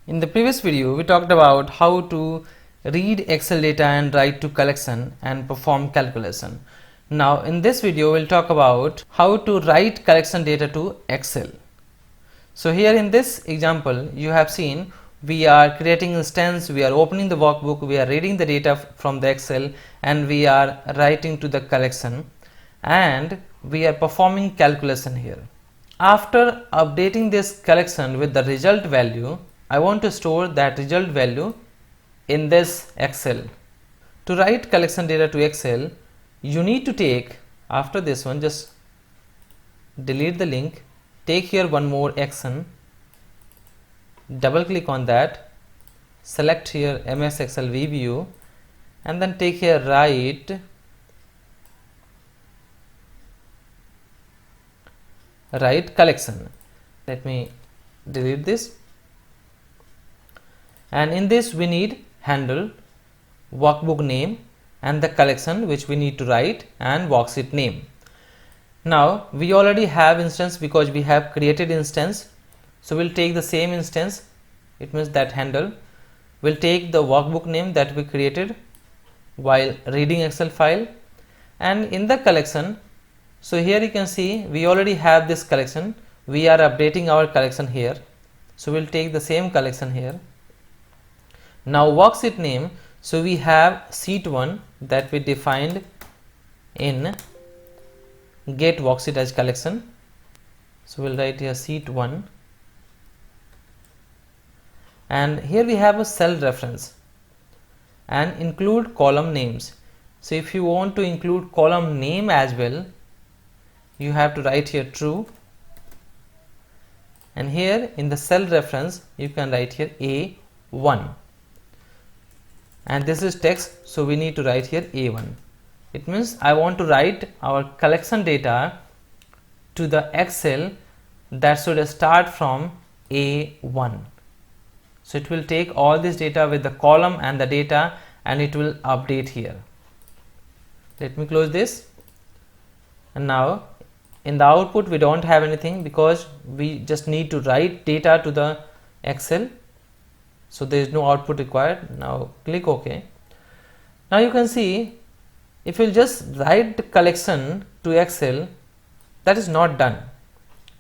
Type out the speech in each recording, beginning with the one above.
In the previous video, we talked about how to read Excel data and write to collection and perform calculation. Now in this video, we'll talk about how to write collection data to Excel. So here in this example, you have seen we are creating instance, we are opening the workbook, we are reading the data from the Excel, and we are writing to the collection, and we are performing calculation here. After updating this collection with the result value, I want to store that result value in this Excel. To write collection data to Excel, you need to take, after this one, just delete the link, take here one more action, double click on that, select here MS Excel VBO, and then take here write collection. Let me delete this. And in this we need handle, workbook name, and the collection which we need to write, and worksheet name. Now we already have instance because we have created instance, so we'll take the same instance. It means that handle will take the workbook name that we created while reading Excel file, and in the collection, so here you can see we already have this collection, we are updating our collection here, so we'll take the same collection here. Now worksheet name, so we have sheet 1 that we defined in get worksheet as collection, so we'll write here sheet 1, and here we have a cell reference and include column names. So if you want to include column name as well, you have to write here true, and here in the cell reference you can write here A1, and this is text, so we need to write here A1. It means I want to write our collection data to the Excel that should start from A1. So it will take all this data with the column and the data, and it will update here. Let me close this, and now in the output we don't have anything because we just need to write data to the Excel, so there is no output required. Now click OK. Now you can see if you just write the collection to Excel, that is not done.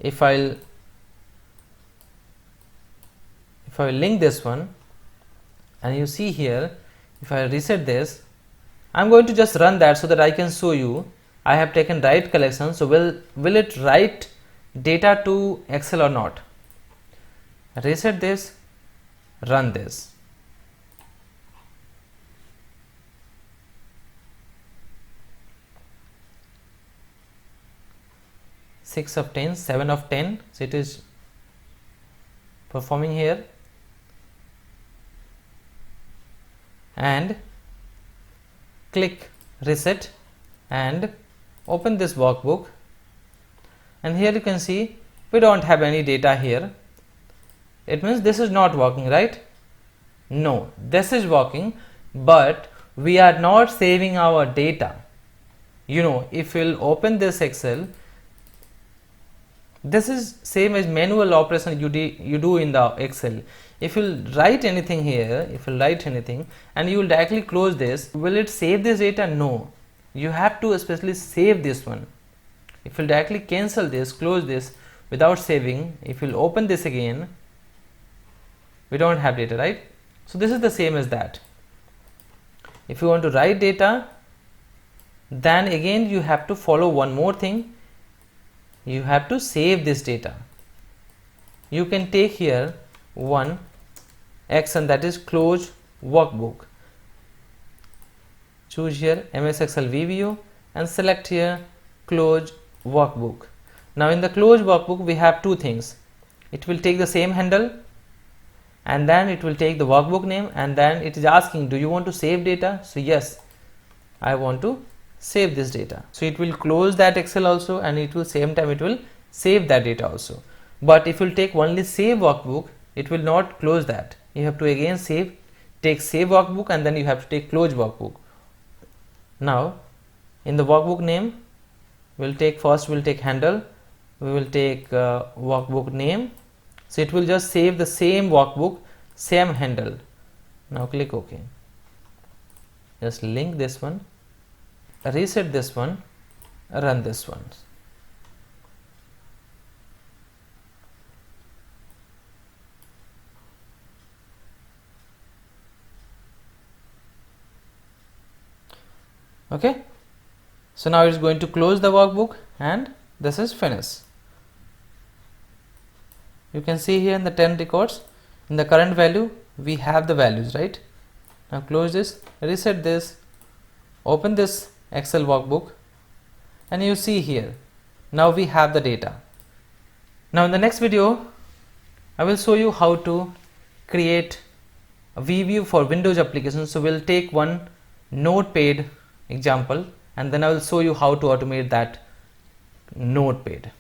If I link this one, and you see here, if I reset this, I'm going to just run that so that I can show you I have taken write collection. So will it write data to Excel or not? Reset this, run this. Six of 10, 7 of 10, so it is performing here, and click reset and open this workbook, and here you can see we don't have any data here. It means this is not working, right? No, this is working, but we are not saving our data. You know, if you'll open this Excel, this is same as manual operation you do in the Excel. If you write anything here, if you write anything and you will directly close this, will it save this data? No, you have to especially save this one. If you directly cancel this, close this without saving, if you open this again, we don't have data, right? So this is the same as that. If you want to write data, then again you have to follow one more thing. You have to save this data. You can take here one action, that is close workbook. Choose here MS Excel VBO and select here close workbook. Now in the close workbook we have two things. It will take the same handle, and then it will take the workbook name, and then it is asking, do you want to save data? So yes, I want to save this data. So it will close that Excel also, and it will same time it will save that data also. But if you take only save workbook, it will not close that. You have to again take save workbook, and then you have to take close workbook. Now in the workbook name, we'll take handle, we will take workbook name, So it will just save the same workbook, same handle. Now click OK. Just link this one, reset this one, run this one. Okay, so now it's going to close the workbook and this is finished. You can see here in the 10 records, in the current value we have the values, right? Now close this, reset this, open this Excel workbook, and you see here now we have the data. Now in the next video I will show you how to create a view for Windows applications. So we'll take one Notepad example and then I will show you how to automate that Notepad.